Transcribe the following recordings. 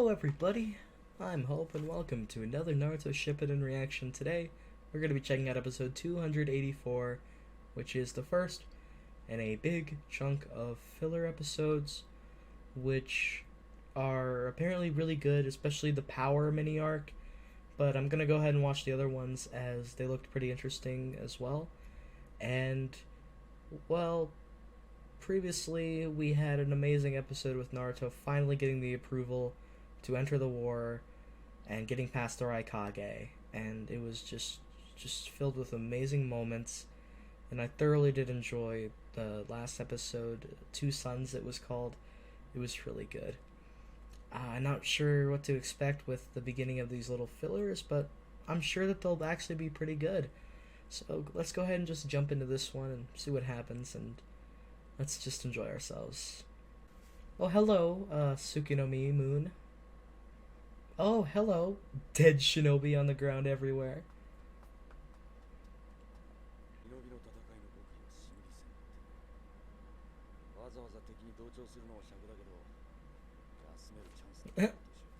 Hello everybody, I'm Hope and welcome to another Naruto Shippuden reaction. Today, we're going to be checking out episode 284, which is the first in a big chunk of filler episodes, which are apparently really good, especially the Power mini arc, but I'm going to go ahead and watch the other ones as they looked pretty interesting as well. And, well, previously we had an amazing episode with Naruto finally getting the approval to enter the war and getting past the Raikage, and it was just filled with amazing moments, and I thoroughly did enjoy the last episode, Two Sons it was called. It was really good. I'm not sure what to expect with the beginning of these little fillers, but I'm sure that they'll actually be pretty good. So let's go ahead and just jump into this one and see what happens, and let's just enjoy ourselves. Oh, hello, Tsukinomi Moon. Oh, hello, dead shinobi on the ground everywhere.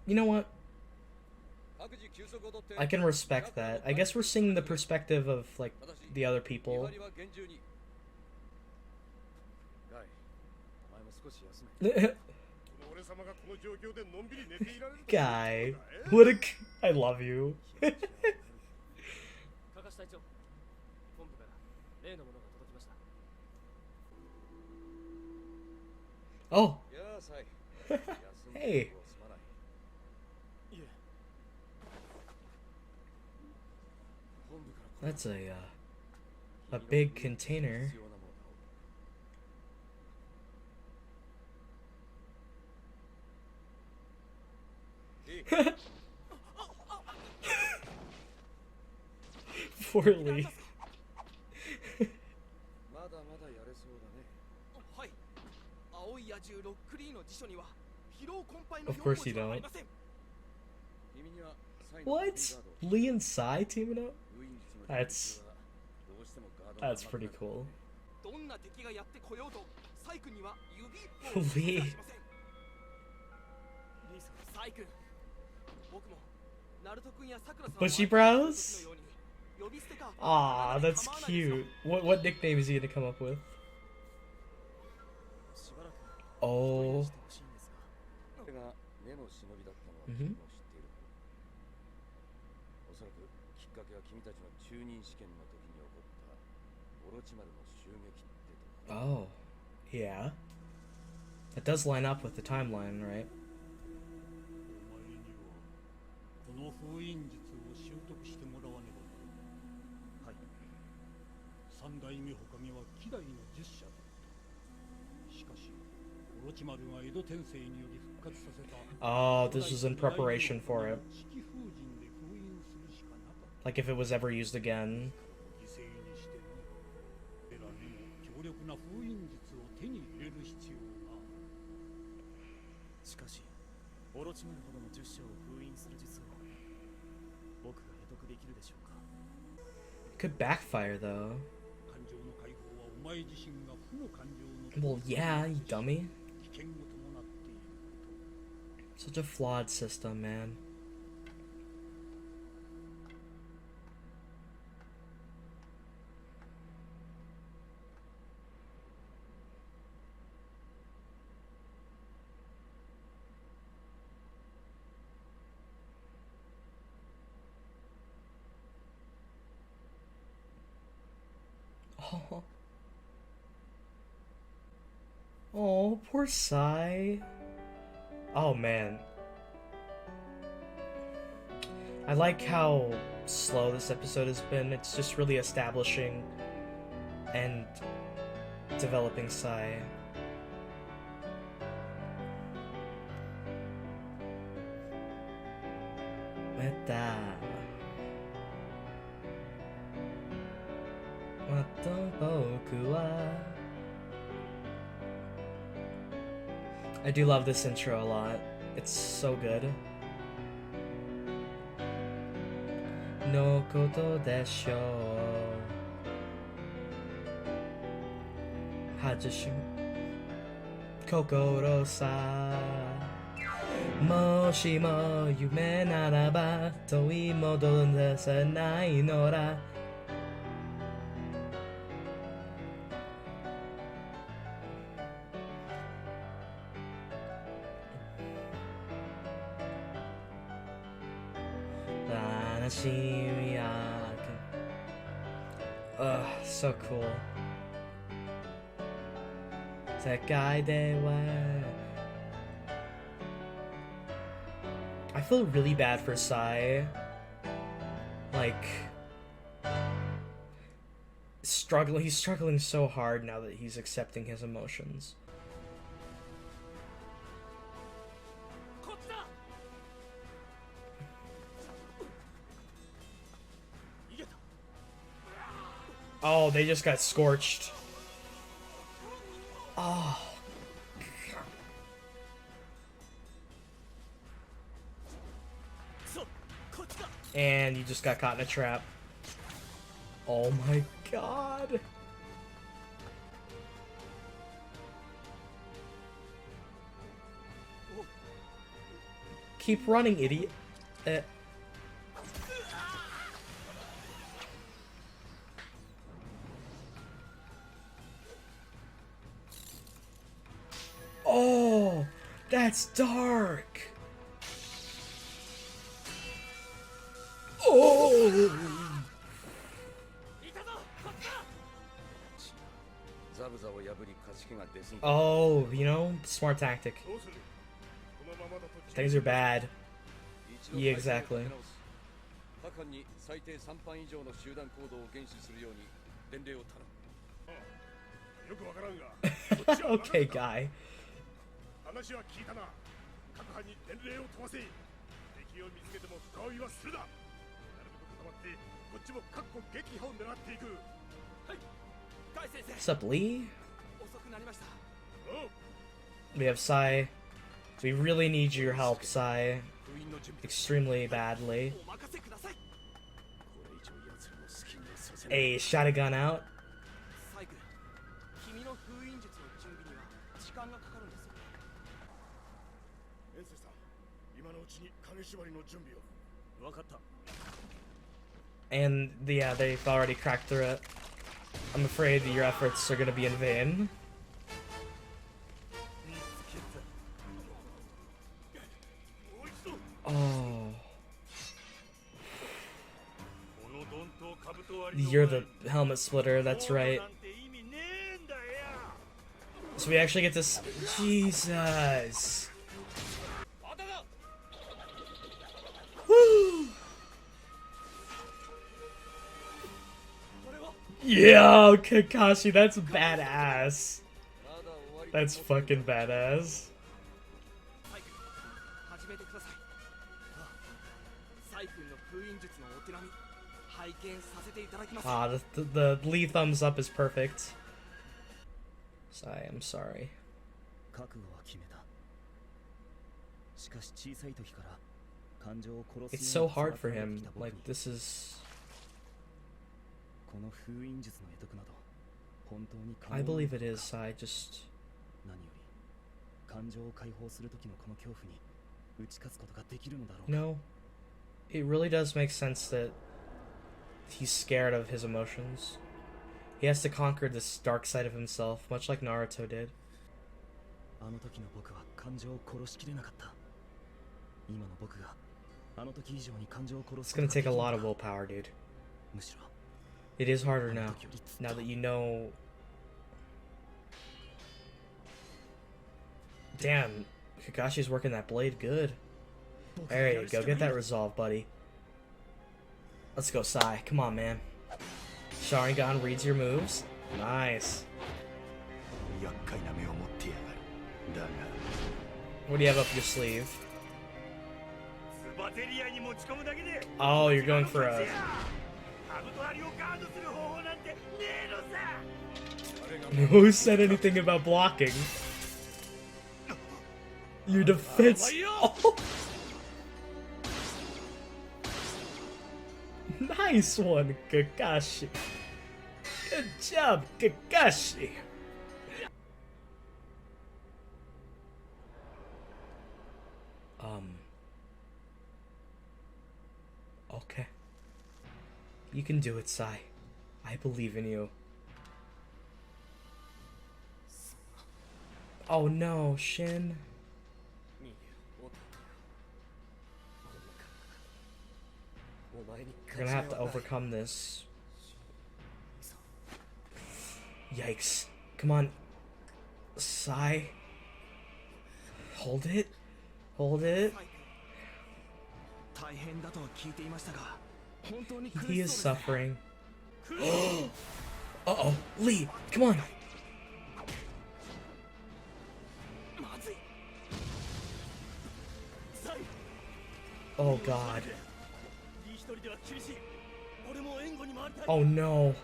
You know what? I can respect that. I guess we're seeing the perspective of, like, the other people. Guy, what a... I love you. Oh. Hey. That's a big container. Poorly. Of course you don't. What? Lee and Sai teaming up? That's pretty cool. Lee. Bushy brows? Aw, that's cute. What nickname is he gonna come up with? Oh. Oh, yeah. That does line up with the timeline, right? Oh, this was in preparation for it. Like if it was ever used again. Could backfire though. Well, yeah, you dummy. Such a flawed system, man. Oh, poor Sai. Oh man. I like how slow this episode has been. It's just really establishing and developing Sai. Meta. I do love this intro a lot. It's so good. No koto desho. Hajishu. Kokoro sa. もしも夢ならば問い戻せないのだ。悲しみやso cool. 世界では I feel really bad for Sai. Like, he's struggling so hard now that he's accepting his emotions. Oh, they just got scorched. Oh. And you just got caught in a trap. Oh my god. Keep running, idiot. Oh, that's dark. Oh. Oh, you know, smart tactic. Things are bad. Yeah, exactly. Okay, guy. What's up, Lee? We have Sai. We really need your help, Sai. Extremely badly. Hey, shot a gun out. And yeah, they've already cracked through it. I'm afraid that your efforts are gonna be in vain. Oh. You're the helmet splitter, that's right. So we actually get this. Jesus. Woo! Yo, Kakashi, that's badass. That's fucking badass. Ah, the Lee thumbs up is perfect. Sai, I'm sorry. It's so hard for him. Like, this is... I believe it is, Sai, just... No. It really does make sense that he's scared of his emotions. He has to conquer this dark side of himself, much like Naruto did. It's gonna take a lot of willpower, dude. It is harder now, now that you know... Damn, Kakashi's working that blade good. There you go, get that resolve, buddy. Let's go, Sai. Come on, man. Sharingan reads your moves. Nice. What do you have up your sleeve? Oh, you're going for a... Who said anything about blocking? Your defense... Oh. Nice one, Kakashi. Good job, Kakashi. Okay. You can do it, Sai. I believe in you. Oh no, Shin. You're gonna have to overcome this. Yikes. Come on. Sai. Hold it. Hold it. He is suffering. Uh-oh. Lee, come on. Oh god. Oh no.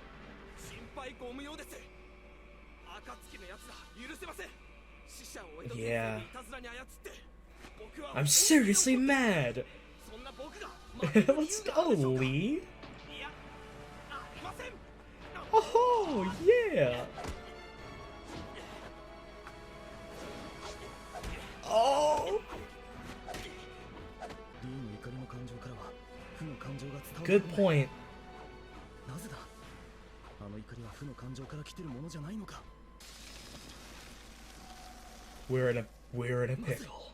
Yeah. I'm seriously mad. Let's go, Lee. Oh, yeah. Oh. Good point. We're in a pickle.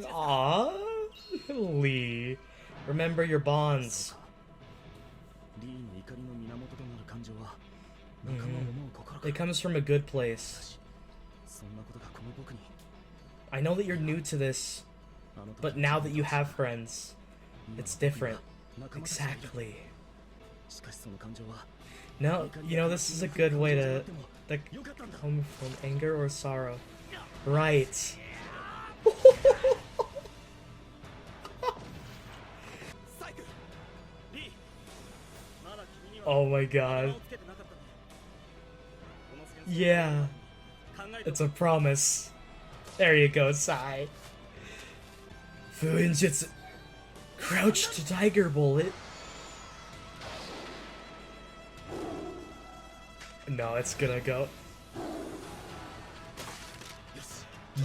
Aww, Lee. Remember your bonds. It comes from a good place. I know that you're new to this, but now that you have friends, it's different. Exactly. No, you know, this is a good way to come from anger or sorrow. Right. Oh my god. Yeah. It's a promise. There you go, Sai. Fuinjutsu. Crouch to tiger bullet. No, it's gonna go.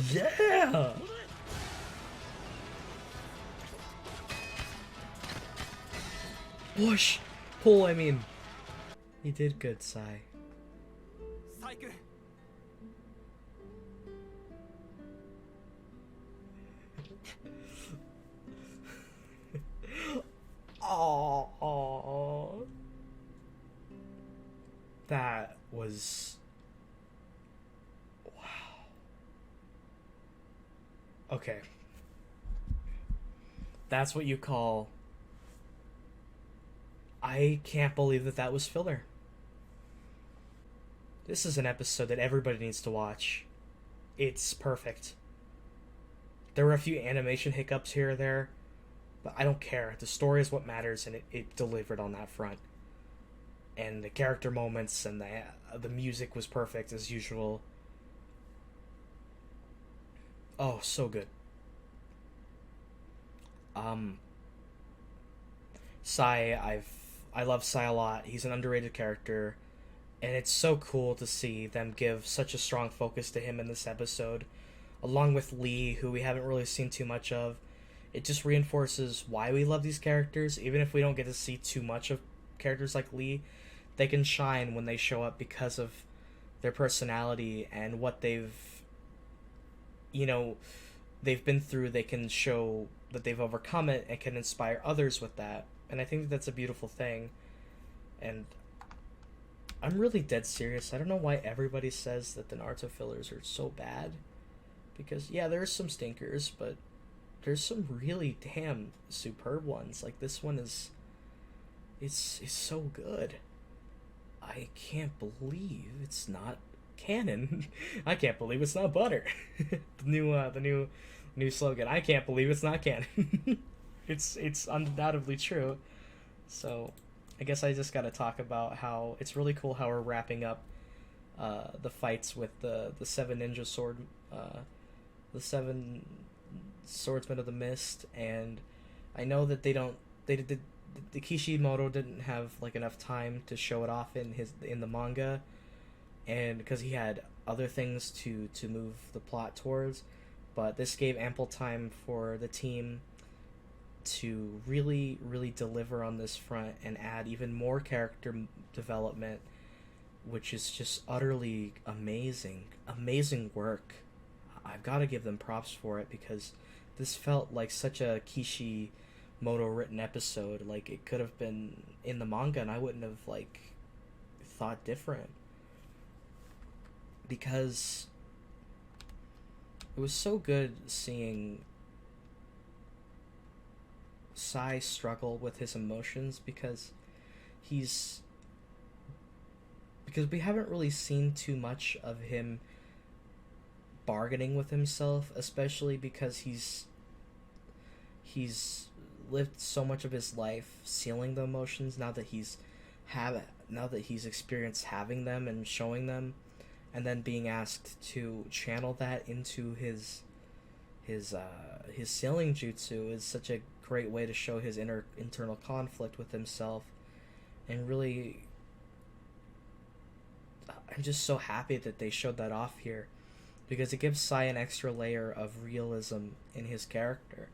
Yeah! Push! Pull, I mean. You did good, Sai. Oh, that was wow. Okay, that's what you call. I can't believe that that was filler. This is an episode that everybody needs to watch. It's perfect. There were a few animation hiccups here or there, but I don't care. The story is what matters, and it delivered on that front. And the character moments and the music was perfect as usual. Oh, so good. Sai, I love Sai a lot. He's an underrated character, and it's so cool to see them give such a strong focus to him in this episode, along with Lee, who we haven't really seen too much of. It just reinforces why we love these characters. Even if we don't get to see too much of characters like Lee, they can shine when they show up because of their personality and what they've been through. They can show that they've overcome it and can inspire others with that. And I think that's a beautiful thing. And I'm really dead serious. I don't know why everybody says that the Naruto fillers are so bad. Because, yeah, there's some stinkers, but there's some really damn superb ones. Like, this one is... It's so good. I can't believe it's not canon. I can't believe it's not butter. the new slogan. I can't believe it's not canon. It's undoubtedly true. So I guess I just gotta talk about how it's really cool how we're wrapping up the fights with the seven ninja sword, the seven swordsmen of the mist, and I know that they did the Kishimoto didn't have like enough time to show it off in the manga, and because he had other things to move the plot towards, but this gave ample time for the team to really deliver on this front and add even more character development, which is just utterly amazing work. I've got to give them props for it, because this felt like such a Kishimoto written episode. Like, it could have been in the manga and I wouldn't have like thought different, because it was so good seeing Sai struggle with his emotions, because we haven't really seen too much of him bargaining with himself, especially because he's lived so much of his life sealing the emotions. Now that he's experienced having them and showing them, and then being asked to channel that into his sealing jutsu is such a great way to show his internal conflict with himself. And really, I'm just so happy that they showed that off here, because it gives Sai an extra layer of realism in his character,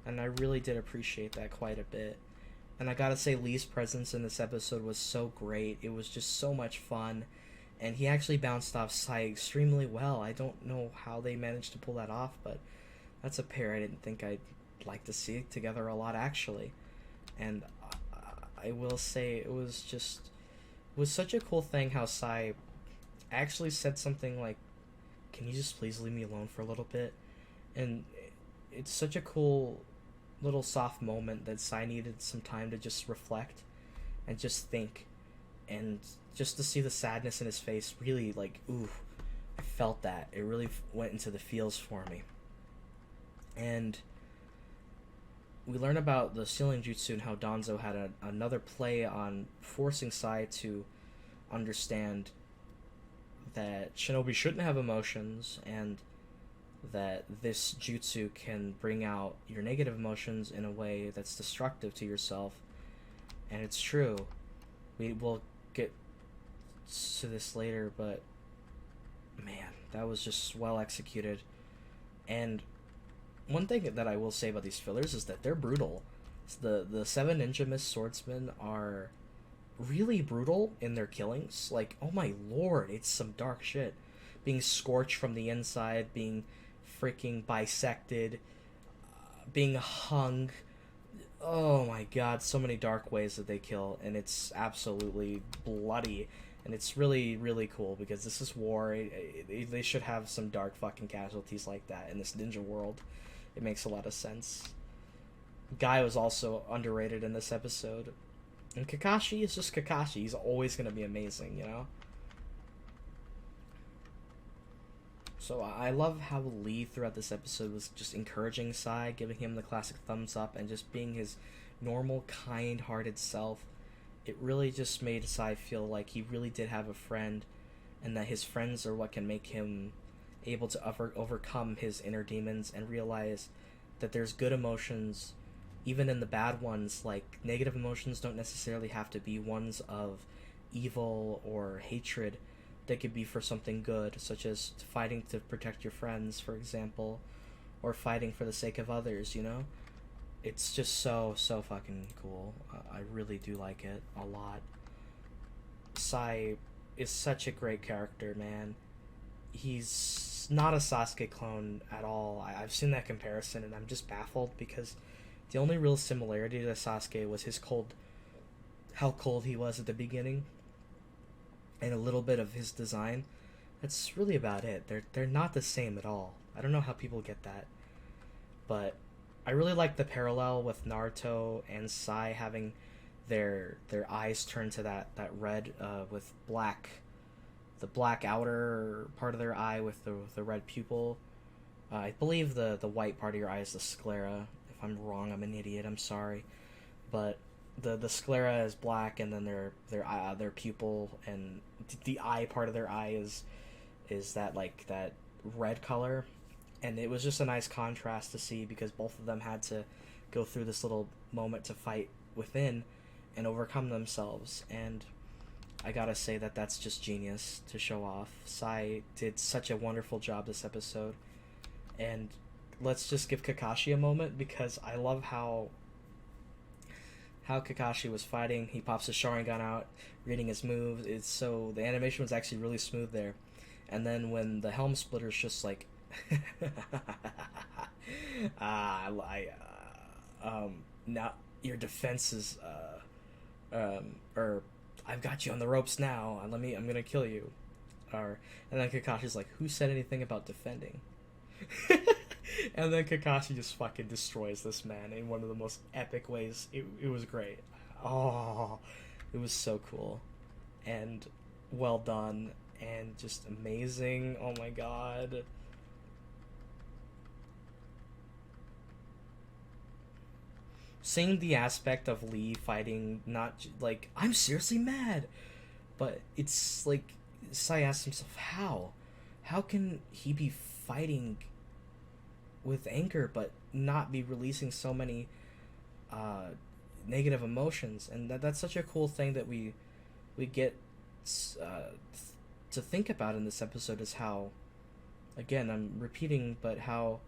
and I really did appreciate that quite a bit. And I gotta say, Lee's presence in this episode was so great. It was just so much fun, and he actually bounced off Sai extremely well. I don't know how they managed to pull that off, but that's a pair I didn't think I'd like to see together a lot, actually. And I will say, it was such a cool thing how Sai actually said something like, "Can you just please leave me alone for a little bit?" And it's such a cool little soft moment that Sai needed some time to just reflect and just think, and just to see the sadness in his face, really, like, ooh, I felt that. It really went into the feels for me. And we learn about the sealing jutsu and how Danzo had another play on forcing Sai to understand that shinobi shouldn't have emotions, and that this jutsu can bring out your negative emotions in a way that's destructive to yourself. And it's true. We will get to this later, but man, that was just well executed. And one thing that I will say about these fillers is that they're brutal. The seven ninja mist swordsmen are really brutal in their killings. Like, oh my lord, it's some dark shit. Being scorched from the inside, being freaking bisected, being hung. Oh my god, so many dark ways that they kill, and it's absolutely bloody. And it's really cool, because this is war. They should have some dark fucking casualties like that in this ninja world. It makes a lot of sense. Guy was also underrated in this episode. And Kakashi is just Kakashi. He's always going to be amazing, you know? So I love how Lee throughout this episode was just encouraging Sai, giving him the classic thumbs up, and just being his normal, kind-hearted self. It really just made Sai feel like he really did have a friend, and that his friends are what can make him able to overcome his inner demons, and realize that there's good emotions even in the bad ones. Like, negative emotions don't necessarily have to be ones of evil or hatred. They could be for something good, such as fighting to protect your friends, for example, or fighting for the sake of others, you know? It's just so fucking cool. I really do like it a lot. Sai is such a great character, man. He's not a Sasuke clone at all. I've seen that comparison, and I'm just baffled, because the only real similarity to Sasuke was how cold he was at the beginning, and a little bit of his design. That's really about it. They're not the same at all. I don't know how people get that, but I really like the parallel with Naruto and Sai having their eyes turned to that red with black, the black outer part of their eye with the red pupil. I believe the white part of your eye is the sclera. If I'm wrong, I'm an idiot. I'm sorry, but the sclera is black, and then their pupil and the eye part of their eye is that like that red color, and it was just a nice contrast to see because both of them had to go through this little moment to fight within and overcome themselves. And I gotta say that that's just genius to show off. Sai did such a wonderful job this episode, and let's just give Kakashi a moment because I love how Kakashi was fighting. He pops his Sharingan out, reading his moves. The animation was actually really smooth there. And then when the helm splitter's just like, now your defense is, or I've got you on the ropes now. I'm gonna kill you. And then Kakashi's like, who said anything about defending? And then Kakashi just fucking destroys this man in one of the most epic ways. It was great. Oh, it was so cool. And well done. And just amazing. Oh my god. Seeing the aspect of Lee fighting, not like, I'm seriously mad. But it's like, Sai asks himself, how? How can he be fighting with anger but not be releasing so many negative emotions? And that's such a cool thing that we get to think about in this episode, is how, again, I'm repeating, but how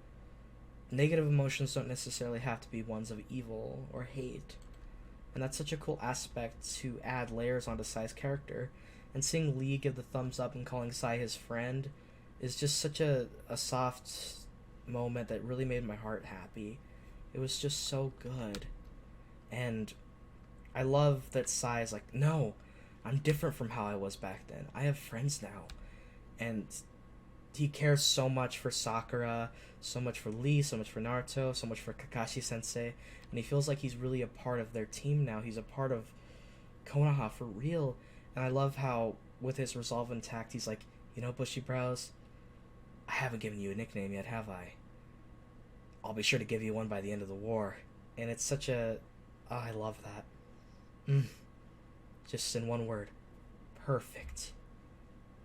negative emotions don't necessarily have to be ones of evil or hate. And that's such a cool aspect to add layers onto Sai's character. And seeing Lee give the thumbs up and calling Sai his friend is just such a soft moment that really made my heart happy. It was just so good. And I love that Sai is like, no, I'm different from how I was back then. I have friends now. And he cares so much for Sakura, so much for Lee, so much for Naruto, so much for Kakashi sensei, and he feels like he's really a part of their team now. He's a part of Konoha for real. And I love how, with his resolve intact, he's like, you know, Bushy Brows, I haven't given you a nickname yet, have I? I'll be sure to give you one by the end of the war. And it's such a... Oh, I love that. Just in one word. Perfect.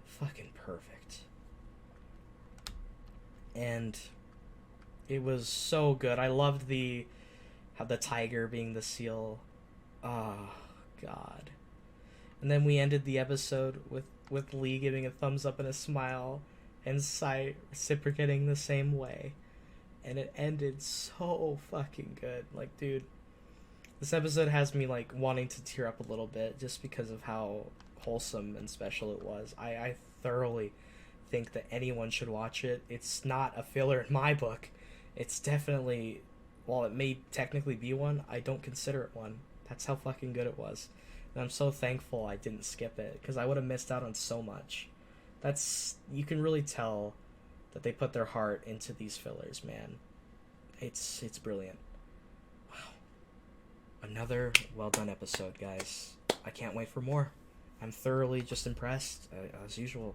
Fucking perfect. And it was so good. I loved how the tiger being the seal. Oh, God. And then we ended the episode with Lee giving a thumbs up and a smile, and Sai reciprocating the same way. And it ended so fucking good. Like, dude, this episode has me, like, wanting to tear up a little bit just because of how wholesome and special it was. I thoroughly think that anyone should watch it. It's not a filler in my book. It's definitely, while it may technically be one, I don't consider it one. That's how fucking good it was. And I'm so thankful I didn't skip it, because I would have missed out on so much. You can really tell that they put their heart into these fillers, man. It's brilliant. Wow. Another well done episode, guys. I can't wait for more. I'm thoroughly just impressed, as usual.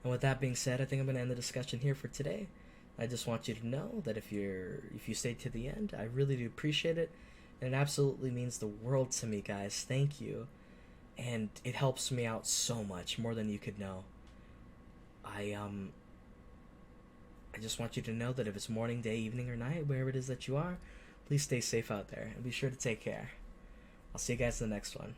And with that being said, I think I'm going to end the discussion here for today. I just want you to know that if you stayed to the end, I really do appreciate it. And it absolutely means the world to me, guys. Thank you. And it helps me out so much, more than you could know. I just want you to know that if it's morning, day, evening, or night, wherever it is that you are, please stay safe out there and be sure to take care. I'll see you guys in the next one.